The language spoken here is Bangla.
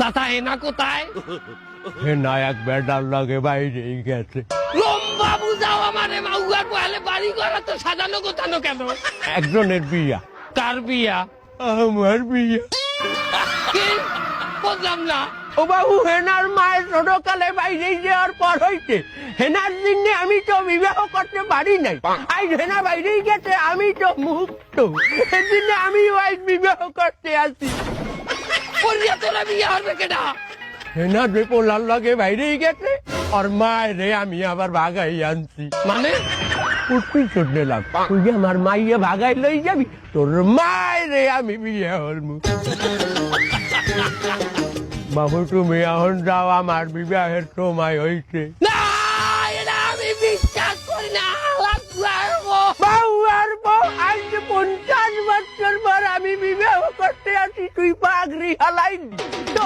চাচা হেনা কোথায়? হেনা এক বেটার লাগে বাইরেই গেছে। লম্বা বুঝাও আমারে, মাউয়ার পয়ালে বাড়ি ঘর তো সাজানো গোছানো কেন? একজনের বিয়া। কার বিয়া? আমার বিয়া। কি? বুঝলাম না। ও বাবু, হেনার মায়ের ছোটকালে বাইরে যাওয়ার পর হইতে হেনার জন্য আমি তো বিবাহ করতে পারি নাই। আজ হেনা বাইরেই গেছে, আমি তো মুক্ত। এর জন্য আমি আজ বিবাহ করতে আসি। করিয়া তোরা বিয়া হবে কেডা? হেনা যে পোলার লাগে বাইরেই গেছে, আর মায়ের আমি আবার ভাগাই আনছি। মানে উঠবি চোট নিলাম, তুই যে আমার মাইয়ে ভাগাই লই যাবি, তোর মায়ের আমি বিয়ে হলমু। বাবু তুমি এখন যাও, আমার বিবাহের সময় হইছে। না, এটা আমি বিশ্বাস করি না। বাবু আর বউ, আজ 50 বছর পর আমি বিবাহ করতে আসি, তুই পাগড়ি হালাইলি। তো